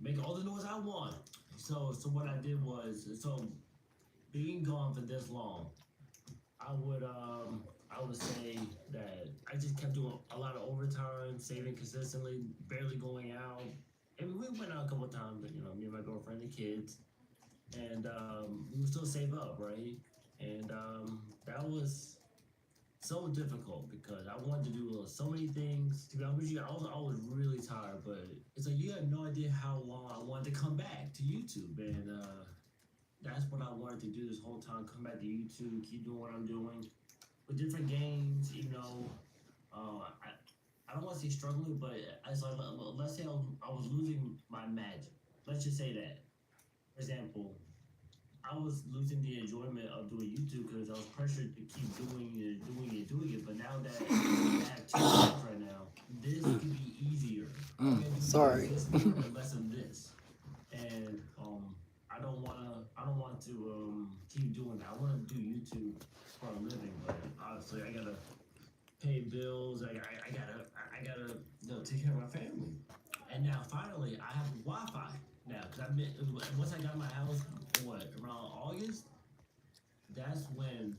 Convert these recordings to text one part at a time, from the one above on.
make all the noise I want. So what I did was, being gone for this long, I would say that I just kept doing a lot of overtime, saving consistently, barely going out. I mean, we went out a couple of times, but me and my girlfriend and kids, and we would still save up, right? And that was so difficult because I wanted to do so many things. To be honest with you, I was really tired, but it's like you have no idea how long I wanted to come back to YouTube, and that's what I wanted to do this whole time. Come back to YouTube, keep doing what I'm doing with different games. I don't want to say struggling, but it's like let's say I was losing my magic. Let's just say that. For example, I was losing the enjoyment of doing YouTube because I was pressured to keep doing it. But now that I have two jobs right now, this could be easier. Sorry. This and less of this, and I don't want to keep doing that. I want to do YouTube for a living, but obviously I gotta pay bills. I gotta take care of my family. And now finally I have Wi-Fi now because I've been once I got my house around August. That's when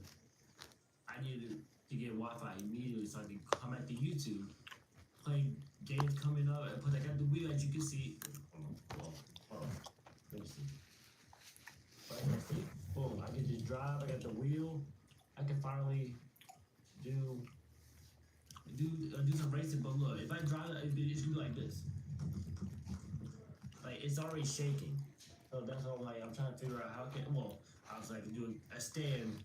I needed to get Wi-Fi immediately so I could come back to YouTube, play games coming up, and put I got the wheel as you can see. Hold on. Let me see. Right here, see? Boom! I can just drive. I got the wheel. I can finally do do some racing. But look, if I drive, it's gonna be like this. Like it's already shaking. So that's all. Like I'm trying to figure out how I can. Well, obviously I can do a stand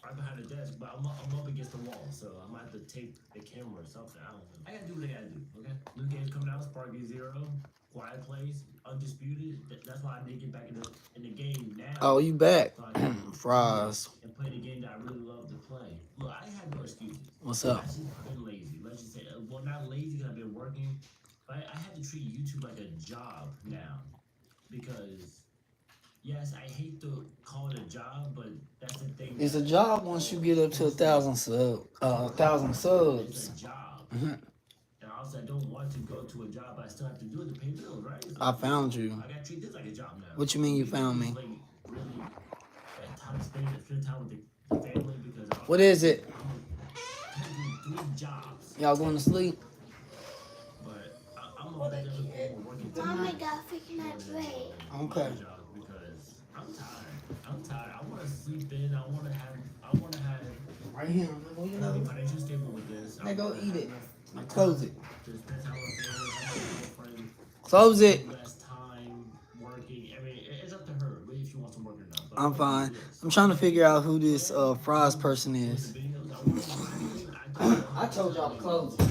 right behind the desk, but I'm up against the wall, so I might have to tape the camera or something. I don't know. I gotta do what I gotta do. Okay. New games coming out. Sparky Zero, Quiet Place, Undisputed. That's why I need to get back in the game now. Oh, you back. So I can Fries. and play the game that I really love to play. Look, I have no excuses. What's up? I just been lazy. Let's just say, well, not lazy because I've been working, but I have to treat YouTube like a job now because yes, I hate to call it a job, but that's the thing. It's a job once you get up to 1,000 subs. It's a job. And also, I don't want to go to a job, but I still have to do it to pay bills, right? So I found you. I gotta treat this like a job now. What you mean you found me? Like, really, spend time with the family because What is it? I'm 3 jobs. Y'all going to sleep? But I'm a better working Mama got fix my brain. Okay. Because I'm tired. I want to sleep in. I want to have. Right here. Be financially stable with this. Hey, go eat it. Close it. To spend time with family, have my girlfriend. Close it. Less time working. I mean, it's up to her really if she wants to work or not. But I'm fine. I'm trying to figure out who this fries person is. I told y'all to close it.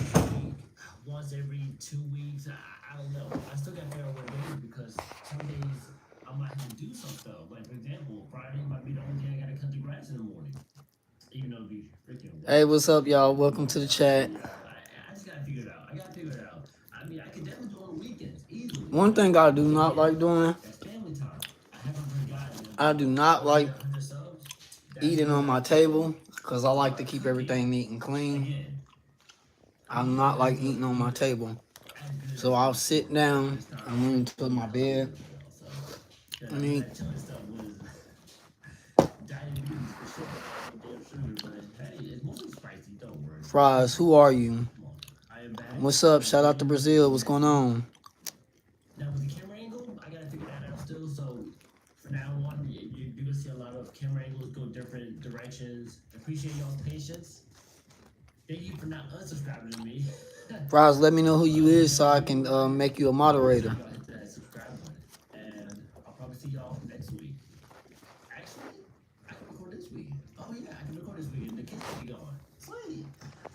Once every 2 weeks, I don't know. I still got to figure out what days because some days I might have to do some stuff. Like for example, Friday might be the only day I gotta cut the grass in the morning. Even though it'd be freaking. Hey, what's up, y'all? Welcome to the chat. I just gotta figure it out. I mean, I could definitely do it on weekends easily. One thing I do not like doing, That's family time. I haven't forgotten. I do not like 100 subs. eating on my table because I like to keep everything neat and clean. Again, I do not like eating on my table. So I'll sit down and lean to my bed and eat. Fries, who are you? What's up? Shout out to Brazil. What's going on? Now with the camera angle, I gotta figure that out still. So for now on, you're gonna see a lot of camera angles go different directions. Appreciate y'all's patience. Thank you for not unsubscribing to me. Fries, let me know who you is so I can make you a moderator. Hit that subscribe button, and I'll probably see y'all next week. Actually, I can record this week. Oh yeah, I can record this week, and the kids will be gone. Sweet.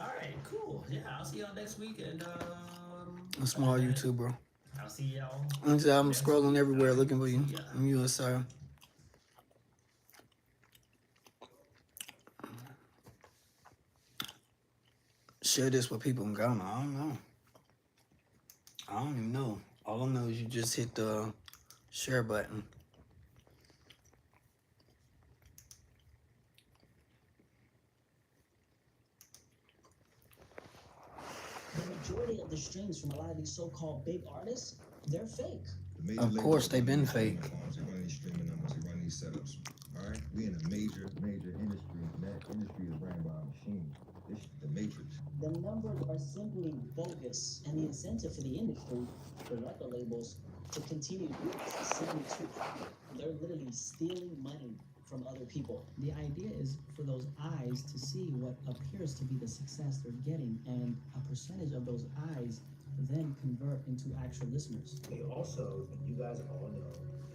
All right, cool. Yeah, I'll see y'all next week, and I'm a small YouTuber. I'll see y'all. I'm scrolling everywhere looking for you. I'm you, sir. Share this with people in Ghana. I don't know. I don't even know. All I know is you just hit the share button. The majority of the streams from a lot of these so-called big artists, they're fake. Of course, they been fake. They run these streaming numbers, they run these setups. All right, we in a major industry, and that industry is ran by a machine. This is the matrix. The numbers are simply bogus, and the incentive for the industry, the record labels, to continue to do this is simply too high. They're literally stealing money from other people. The idea is for those eyes to see what appears to be the success they're getting, and a percentage of those eyes then convert into actual listeners. Also, you guys all know,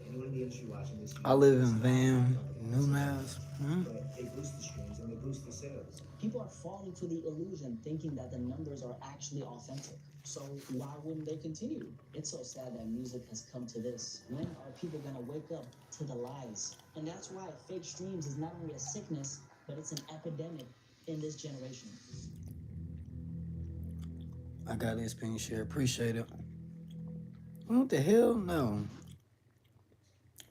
anyone in the industry watching this, I live in Van Nunes. but they boost the streams and they boost the sales. People are falling for the illusion, thinking that the numbers are actually authentic. So why wouldn't they continue? It's so sad that music has come to this. When are people gonna wake up to the lies? And that's why fake streams is not only a sickness, but it's an epidemic in this generation. I got this pin share. Appreciate it. What the hell? No.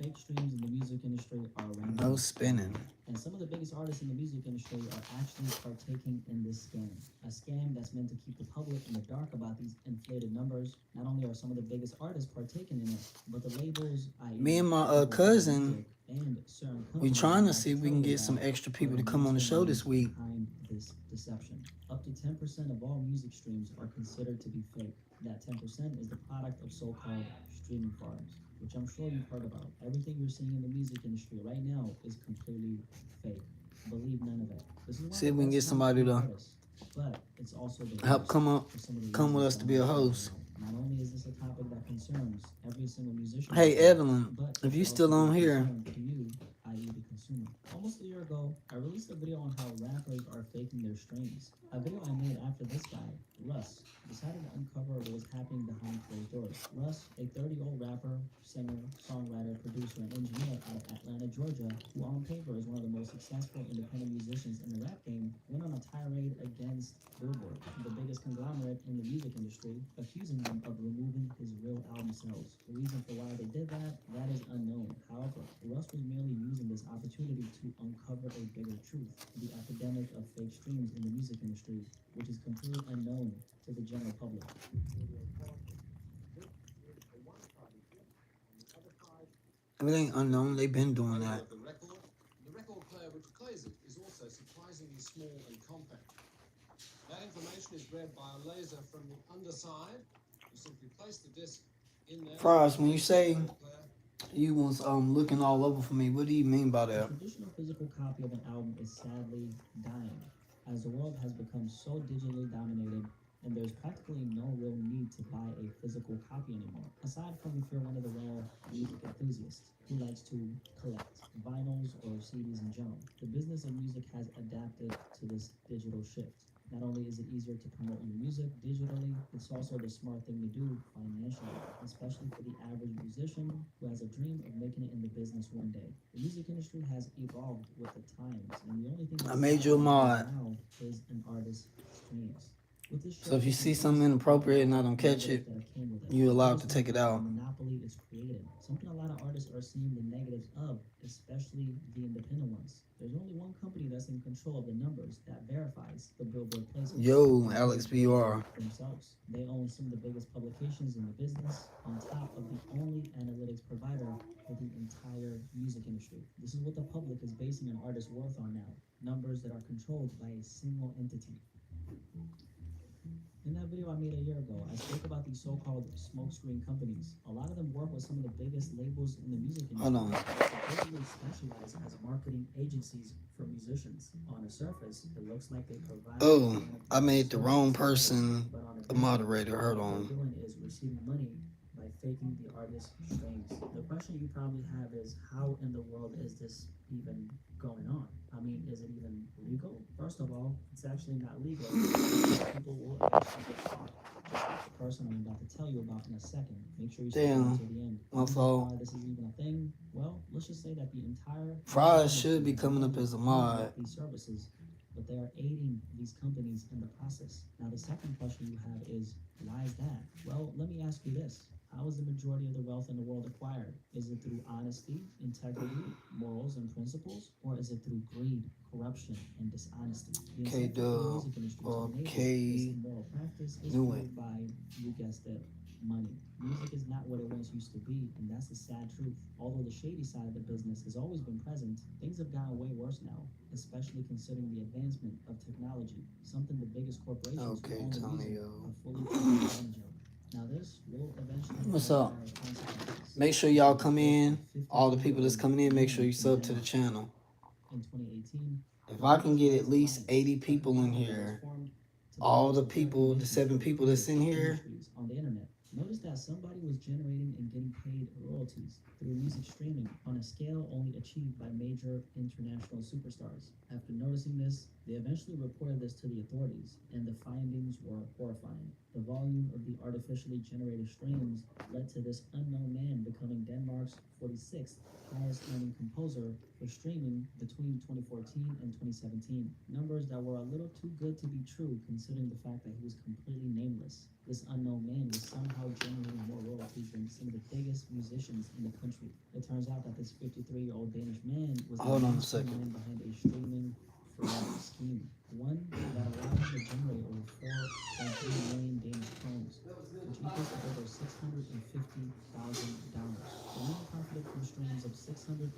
Fake streams in the music industry are around. No spinning. And some of the biggest artists in the music industry are actually partaking in this scam. A scam that's meant to keep the public in the dark about these inflated numbers. Not only are some of the biggest artists partaking in it, but the labels, Me and my cousin, we trying to see if we can get some extra people to come on the show this week. Behind this deception. Up to 10% of all music streams are considered to be fake. That 10% is the product of so-called streaming farms, which I'm sure you've heard about. Everything you're seeing in the music industry right now is completely fake. Believe none of it. This is See if we can get somebody to but it's also the help come with us to be a host. Not only is this a topic that concerns every single musician. Hey Evelyn, but if you it's still also on a here, concern to you, i.e. the consumer. Almost a year ago, I released a video on how rappers are faking their streams. A video I made after this guy, Russ, decided to uncover what was happening behind closed doors. Russ, a 30-year-old rapper, singer, songwriter, producer, and engineer out of Atlanta, Georgia, who on paper is one of the most successful independent musicians in the rap game, went on a tirade against Billboard, the biggest conglomerate in the music industry, accusing them of removing his real album sales. The reason for why they did that is unknown. However, Russ was merely using this opportunity to uncover a bigger truth, the epidemic of fake streams in the music industry, which is completely unknown to the general public. everything unknown. They've been doing that. The record player which plays it is also surprisingly small and compact. That information is read by a laser from the underside. You simply place the disc in there. Frost, when you say you was looking all over for me, what do you mean by The that? traditional physical copy of an album is sadly dying, as the world has become so digitally dominated, and there's practically no real need to buy a physical copy anymore. Aside from if you're one of the rare music enthusiasts who likes to collect vinyls or CDs in general. The business of music has adapted to this digital shift. Not only is it easier to promote your music digitally, it's also the smart thing to do financially, especially for the average musician who has a dream of making it in the business one day. The music industry has evolved with the times, and the only thing I made you a mod. now is an artist's streams. With this So if you shift, see something inappropriate and I don't catch it, that came with it, you're allowed to it's take it out. a monopoly is created. Something a lot of artists are seeing the negatives of, especially the independent ones. There's only one company that's in control of the numbers that verifies the Billboard placement. Yo, Alex BR. Themselves. They own some of the biggest publications in the business, on top of the only analytics provider for the entire music industry. This is what the public is basing an artist's worth on now. Numbers that are controlled by a single entity. In that video I made a year ago, I spoke about these so-called smokescreen companies. A lot of them work with some of the biggest labels in the music industry. Hold on. They supposedly specialize as marketing agencies for musicians. On the surface, it looks like they provide... Oh, I made the wrong person But on a moderator. Hold what on. they're doing is receiving money by faking the artist's streams. The question you probably have is, how in the world is this even going on? I mean, is it even legal? First of all, it's actually not legal. People will actually get caught. Just like the person I'm about to tell you about in a second. Make sure you stay Damn, until the end. my fault. Why this is even a thing? Well, let's just say that the entire Fries should be coming up as a mod. these services, but they are aiding these companies in the process. Now, the second question you have is, why is that? Well, let me ask you this. How is the majority of the wealth in the world acquired? Is it through honesty, integrity, morals, and principles? Or is it through greed, corruption, and dishonesty? The Okay, incentive for the dog. music industry to enable Okay. this immoral practice is Knew fueled it. by, you guessed it, money. Music is not not what it once used to be, and that's the sad truth. Although the shady side of the business has always been present, things have gotten way worse now, especially considering the advancement of technology, something the biggest corporations Okay, who own the music Tonyo. are fully taking advantage of. Now this will eventually What's have up? dire consequences. Make sure y'all come in. All the people that's coming in, make sure you sub to the channel. In 2018, If I can get at least 80 people in here, all the people, the 7 people that's in here, on the internet. Notice that somebody was generating and getting paid royalties through music streaming on a scale only achieved by major international superstars. After noticing this, they eventually reported this to the authorities, and the findings were horrifying. The volume of the artificially generated streams led to this unknown man becoming Denmark's 46th highest earning composer for streaming between 2014 and 2017. Numbers that were a little too good to be true considering the fact that he was completely nameless. This unknown man was somehow generating more royalties than some of the biggest musicians in the country. It turns out that this 53-year-old Danish man was the mastermind behind a streaming fraud scheme. One that allowed him to generate over 4.3 million Danish krones, which equals to over $650,000. The main profit from streams of 689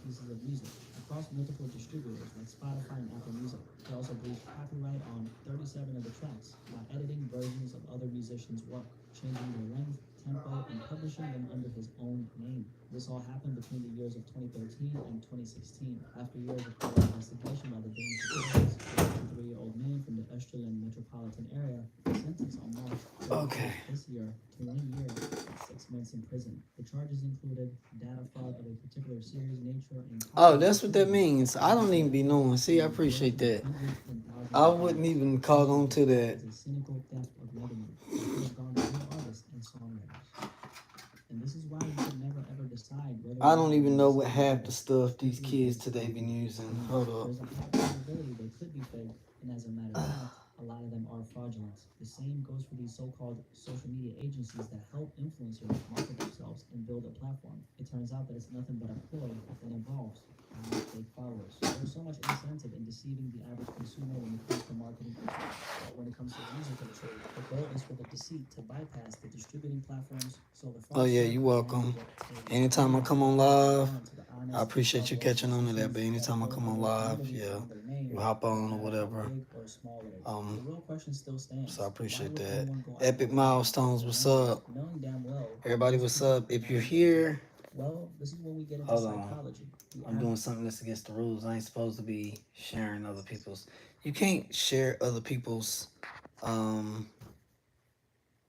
pieces of music across multiple distributors like Spotify and Apple Music. He also breached copyright on 37 of the tracks while editing versions of other musicians' work, changing their length, tempo, and publishing them under his own name. This all happened between the years of 2013 and 2016. After years of thorough investigation by the Danish authorities, the 53-year-old man from the Australian metropolitan area was sentenced on March 31st this year to 1 year and 6 months in prison. The charges included data fraud of a particular serious nature and oh, that's what that means. I don't even be knowing. See, I appreciate that. I wouldn't even call on to that. It's a cynical theft of revenue that could have gone to real artists and songwriters. And this is why you should never ever decide whether I don't even know what half the stuff these kids today been using. Hold up. there's a high probability they could be fake, and as a matter of fact, a lot of them are fraudulent. The same goes for these so-called social media agencies that help influencers market themselves and build a platform. It turns out that it's nothing but a ploy that involves fake followers. There's so much incentive in deceiving the average consumer when it comes to marketing. But when it comes to the music industry, the goal is for the deceit to bypass the distributing platforms. So the Oh yeah, you're welcome. Anytime I come on live, I appreciate you catching on to that, but anytime I come on live, yeah, you hop on or whatever. The real question still stands. So I appreciate Why would that. anyone go out Epic there Milestones, what's up? knowing damn well Everybody, what's up? If you're here, well, this is when we get into hold on. psychology. I'm doing something that's against the rules. I ain't supposed to be sharing other people's. You can't share other people's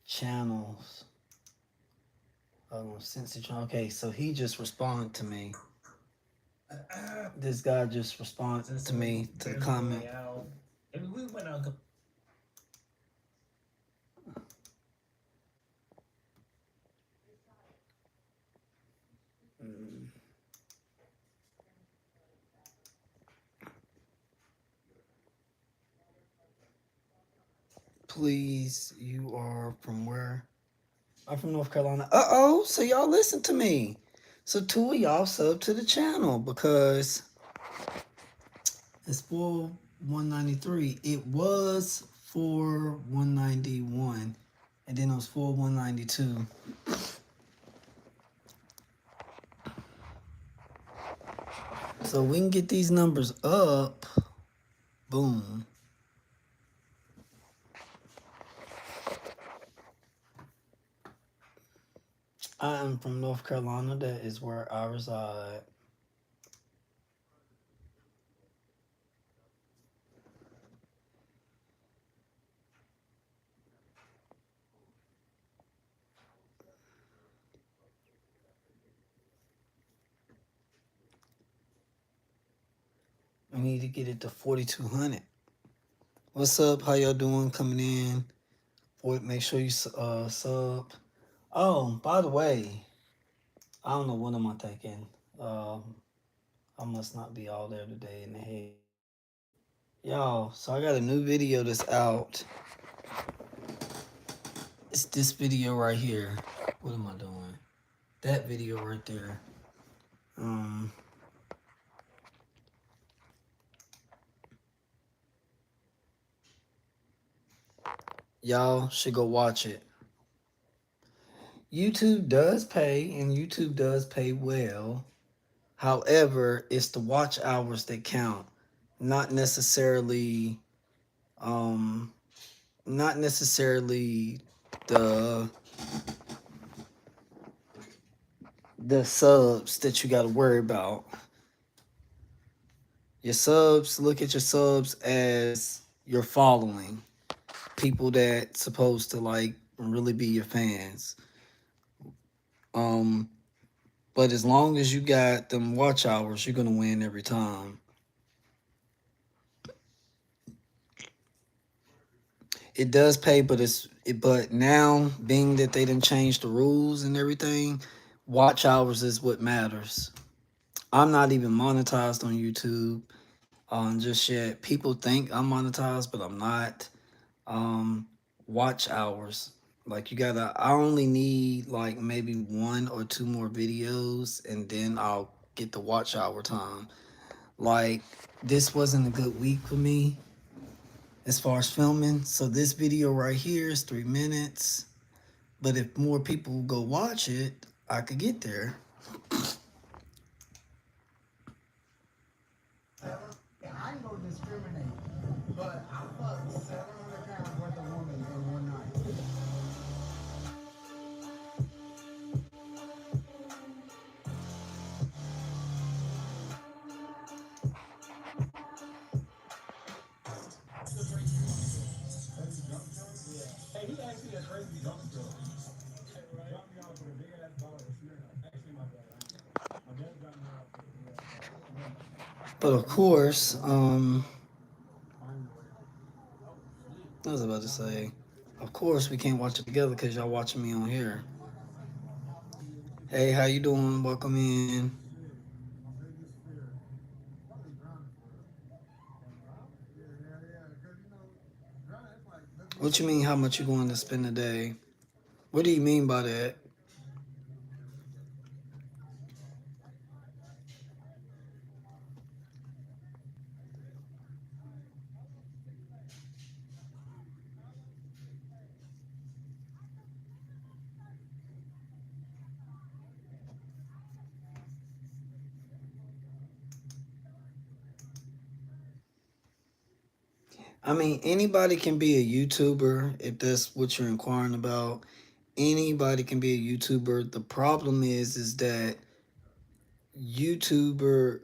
channels. Okay, so he just responded to me. This guy just responded to me to the comment. And we went out. Please, you are from where? I'm from North Carolina. Uh-oh, so y'all listen to me. So 2 of y'all sub to the channel because it's for 193. It was for 191. And then it was for 192. So we can get these numbers up. Boom. I am from North Carolina. That is where I reside. We need to get it to 4,200. What's up? How y'all doing? Coming in. Make sure you sub. Oh, by the way, I don't know what am I thinking. I must not be all there today in the head. Y'all, so I got a new video that's out. It's this video right here. What am I doing? That video right there. Y'all should go watch it. YouTube does pay, and YouTube does pay well. However, it's the watch hours that count, not necessarily, um, not necessarily the the subs that you got to worry about. Your subs, look at your subs as your following, people that supposed to like really be your fans. Um, but as long as you got them watch hours, you're gonna win every time. It does pay, but but now being that they didn't change the rules and everything, watch hours is what matters. I'm not even monetized on YouTube just yet. People think I'm monetized, but I'm not. Um, Watch hours. Like you gotta. I only need like maybe one or two more videos, and then I'll get the watch hour time. Like this wasn't a good week for me as far as filming. So this video right here is 3 minutes. But if more people go watch it, I could get there. I ain't gonna discriminate, but I fucked 700 pounds worth of women in one night. But of course, I was about to say, of course we can't watch it together because y'all watching me on here. Hey, how you doing? Welcome in. What you mean? How much you going to spend a day? What do you mean by that? I mean, anybody can be a YouTuber if that's what you're inquiring about. Anybody can be a YouTuber. The problem is that YouTuber,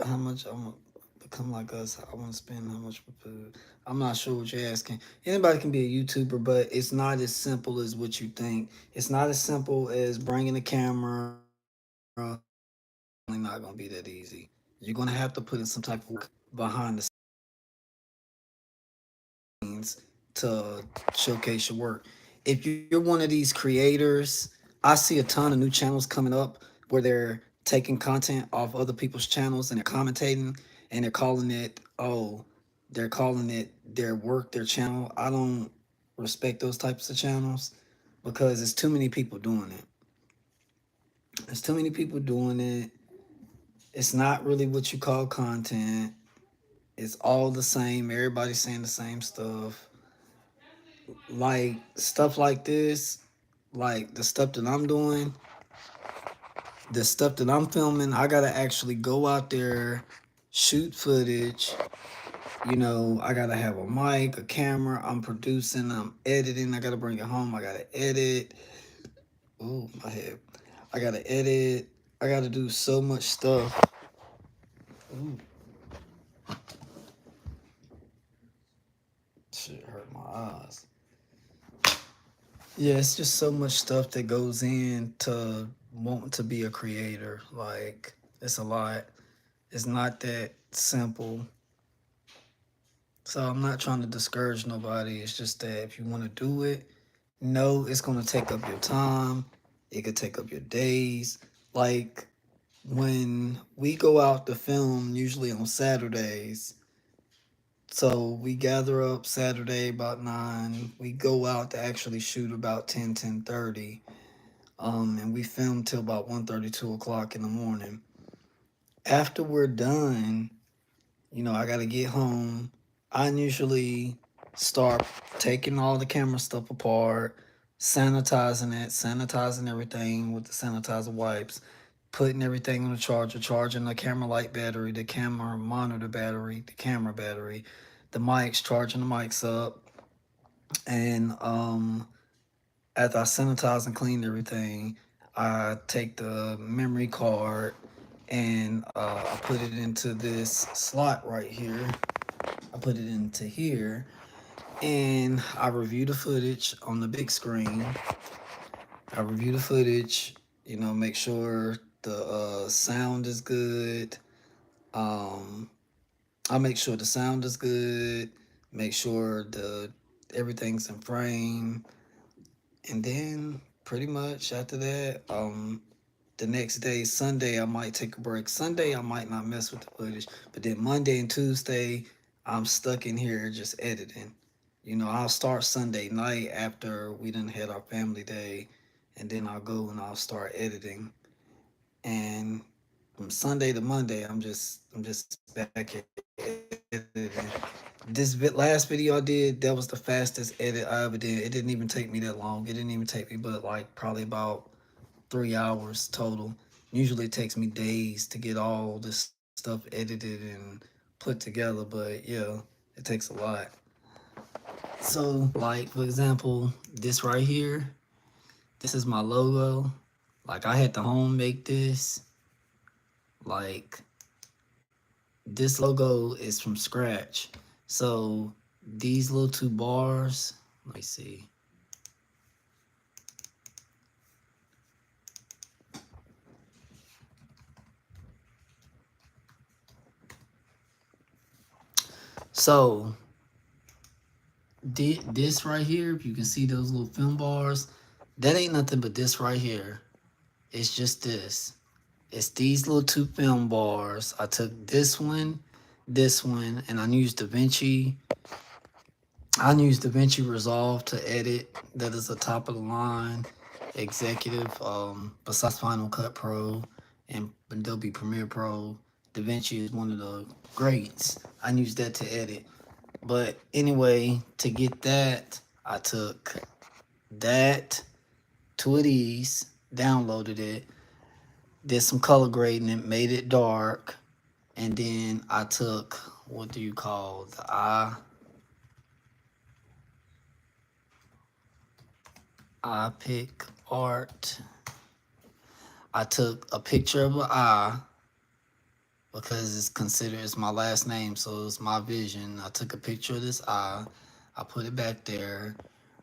how much I want to become like us? I want to spend how much for food? I'm not sure what you're asking. Anybody can be a YouTuber, but it's not as simple as what you think. It's not as simple as bringing a camera. It's not gonna be that easy. You're gonna have to put in some type of work behind the scenes to showcase your work. If you're one of these creators, I see a ton of new channels coming up where they're taking content off other people's channels and they're commentating and they're calling it, oh, they're calling it their work, their channel. I don't respect those types of channels because it's too many people doing it. There's too many people doing it. It's not really what you call content. It's all the same. Everybody's saying the same stuff. Like stuff like this, like the stuff that I'm doing, the stuff that I'm filming, I gotta actually go out there, shoot footage. You know, I gotta have a mic, a camera. I'm producing, I'm editing. I gotta bring it home. I gotta edit. Ooh, my head. I gotta edit. I gotta do so much stuff. Ooh, shit hurt my eyes. Yeah, it's just so much stuff that goes into wanting to be a creator. Like, it's a lot. It's not that simple. So I'm not trying to discourage nobody. It's just that if you want to do it, no, it's going to take up your time. It could take up your days. Like, when we go out to film, usually on Saturdays, so we gather up Saturday about 9. We go out to actually shoot about 10:30. And we film till about 1:30, 2 o'clock in the morning. After we're done, you know, I gotta get home. I usually start taking all the camera stuff apart, sanitizing everything with the sanitizer wipes, putting everything on the charger, charging the camera light battery, the camera monitor battery, the camera battery, the mics, charging the mics up, and after I sanitize and clean everything, I take the memory card and I put it into this slot right here. I put it into here and I review the footage on the big screen. I review the footage, make sure the sound is good. Um, I make sure the sound is good, make sure the everything's in frame, and then pretty much after that, the next day, Sunday, I might take a break. Sunday, I might not mess with the footage, but then Monday and Tuesday, I'm stuck in here just editing. I'll start Sunday night after we done had our family day, and then I'll go and I'll start editing. And from Sunday to Monday, I'm just back at editing. This last video I did, that was the fastest edit I ever did. It didn't even take me that long. It didn't even take me but like probably about 3 hours total. Usually it takes me days to get all this stuff edited and put together, but yeah, it takes a lot. So, like for example, this right here, this is my logo. Like I had to home make this. Like this logo is from scratch. So these little two bars, let me see. So this right here, if you can see those little film bars, that ain't nothing but this right here. It's just this. It's these little two film bars. I took this one, and I used DaVinci. I used DaVinci Resolve to edit. That is the top of the line executive. Besides Final Cut Pro and Adobe Premiere Pro, DaVinci is one of the greats. I used that to edit. But anyway, to get that, I took that, two of these, downloaded it, did some color grading, it made it dark, and then I took, what do you call the I pick art. I took a picture of an eye because it's my last name, so it's my vision. I took a picture of this eye. I put it back there.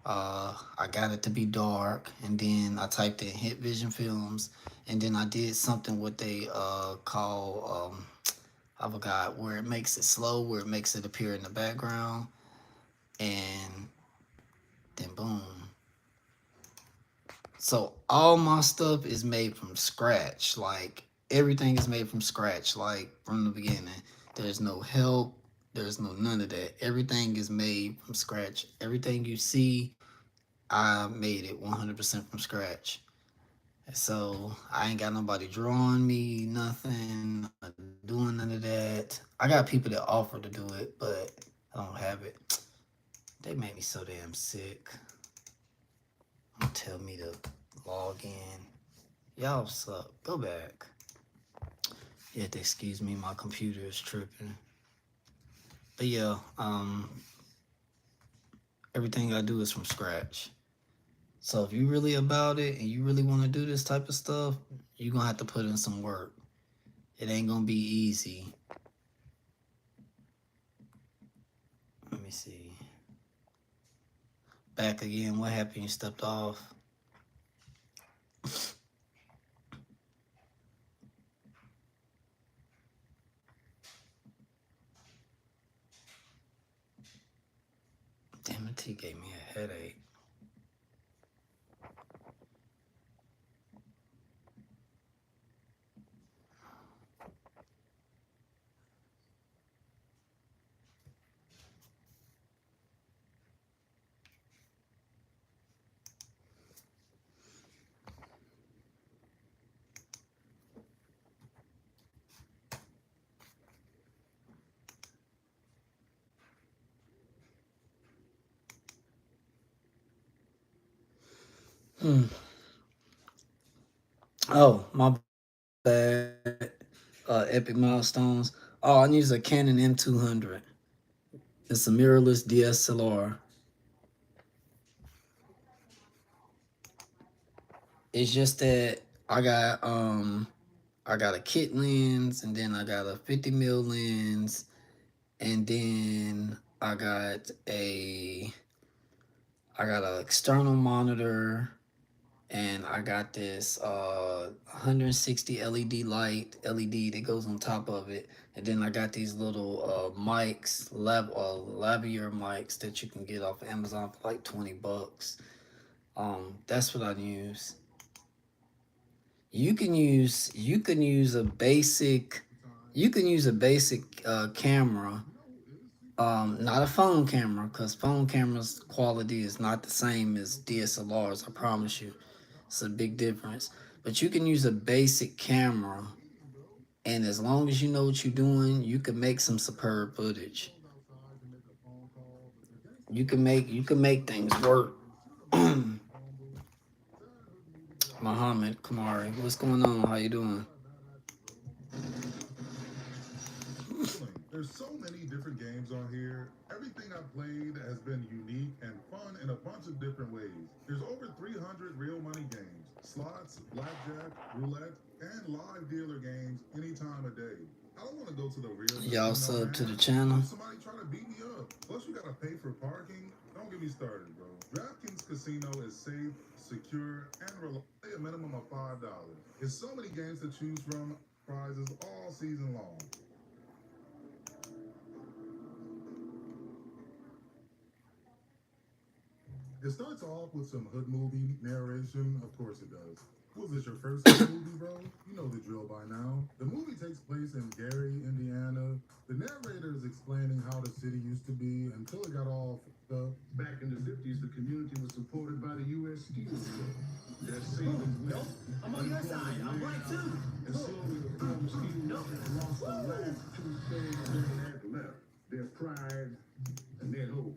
I got it to be dark, and then I typed in Hintvision Films, and then I did something what they call I forgot, where it makes it slow, where it makes it appear in the background, and then boom. So all my stuff is made from scratch. Like everything is made from scratch, like from the beginning. There's no help. There's no none of that. Everything is made from scratch. Everything you see, I made it 100% from scratch. So I ain't got nobody drawing me nothing, doing none of that. I got people that offer to do it, but I don't have it. They make me so damn sick. Tell me to log in. Y'all suck. Go back. You have to excuse me, my computer is tripping. But yeah, everything I do is from scratch. So if you really about it and you really want to do this type of stuff, you're gonna have to put in some work. It ain't gonna be easy. Let me see. Back again. What happened? You stepped off. Damn it, he gave me a headache. Mm. Oh, my bad. Epic milestones. Oh, I use a Canon M200. It's a mirrorless DSLR. It's just that I got a kit lens, and then I got a 50 mil lens, and then I got an external monitor, and I got this 160 LED light LED that goes on top of it, and then I got these little mics, lavalier mics that you can get off of Amazon for like $20. That's what I use. You can use a basic camera, not a phone camera, because phone cameras quality is not the same as DSLRs. I promise you, it's a big difference. But you can use a basic camera, and as long as you know what you're doing, you can make some superb footage. You can make things work. Muhammad Kamari, what's going on? How you doing? There's so many different games on here. Everything I've played has been unique and fun in a bunch of different ways. There's over 300 real money games, slots, blackjack, roulette, and live dealer games any time of day. I don't want to go to the real Y'all casino, sub to man. the channel. Somebody try to beat me up. Plus, you gotta pay for parking. Don't get me started, bro. DraftKings Casino is safe, secure, and reliable. Pay a minimum of $5. There's so many games to choose from, prizes all season long. It starts off with some hood movie narration. Of course it does. Was this your first hood movie, bro? You know the drill by now. The movie takes place in Gary, Indiana. The narrator is explaining how the city used to be until it got all fucked up. Back in the 50s, the community was supported by the U.S. Steel Corps. Their savings went. I'm on your side. I'm right too. And slowly the former steel workers lost the last two things they had left: their pride and their hope.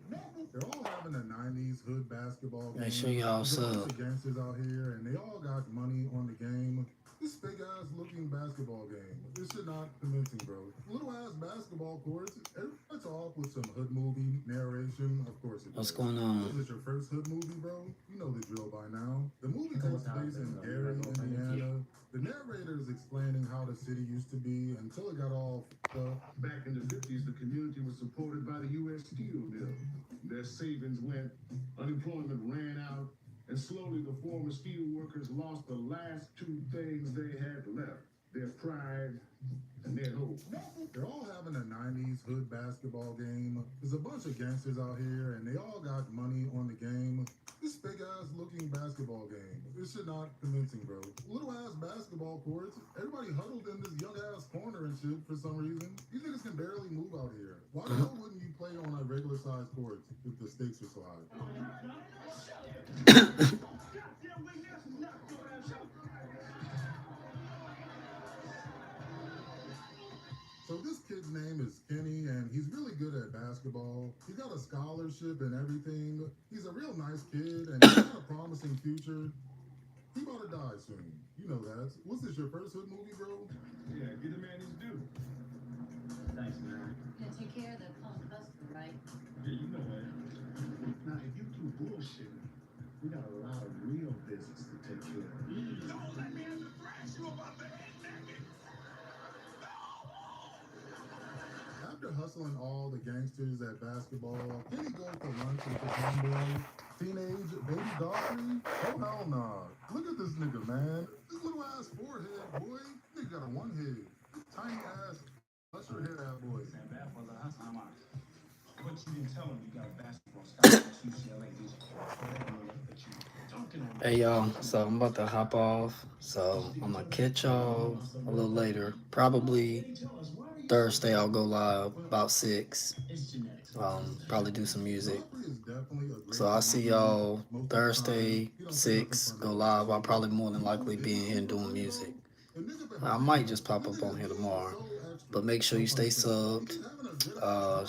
They're all having a 90s hood basketball game. Make sure y'all There's a bunch sub. of gangsters out here, and they all got money on the game. This big ass looking basketball game. This shit not convincing, bro. Little ass basketball courts. It starts off with some hood movie narration. Of course it What's does. going on? Was this your first hood movie, bro? You know the drill by now. The movie takes place in Gary, Indiana. The narrator is explaining how the city used to be until it got all fucked up. Back in the 50s, the community was supported by the U.S. Steel Mill. Their savings went, unemployment ran out, and slowly the former steel workers lost the last two things they had left: their pride and their hope. They're all having a 90s hood basketball game. There's a bunch of gangsters out here, and they all got money on the game. This big ass looking basketball game. This shit not convincing, bro. Little ass basketball courts. Everybody huddled in this young ass corner and shit for some reason. These niggas can barely move out here. Why the hell wouldn't you play on a regular sized court if the stakes are so high? So this kid's name is Kenny, and he's really good at basketball. He got a scholarship and everything. He's a real nice kid, and he's got a promising future. He about to die soon. You know that. Was this your first hood movie, bro? Yeah, get the man his due. Thanks, man. Gonna take care of the punk hustler, right? Yeah, you know that. Now, if you do bullshit, we got a lot of real business to take care of. Don't let me have to thrash you about the head naked. After hustling all the gangsters at basketball, Kenny goes to lunch with his homeboy, teenage baby Godfrey. Oh hell nah. Look at this nigga, man. This little ass forehead, boy. Nigga got a one head. Tiny ass, usher head ass boy. But you didn't tell him you got a basketball scholarship at UCLA, did you? Hey y'all, so I'm about to hop off. So I'm gonna catch y'all a little later. Probably Thursday I'll go live about 6. Probably do some music. So I'll see y'all Thursday 6. Go live. I'll probably more than likely be in here doing music. I might just pop up on here tomorrow. But make sure you stay subbed.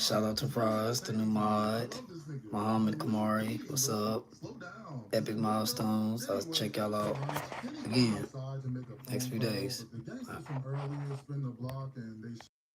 Shout out to Fries, the new mod. Muhammad Kamari, what's up? Slow down. epic milestones. I'll check y'all out again next few days. The gangsters from earlier spin the block and they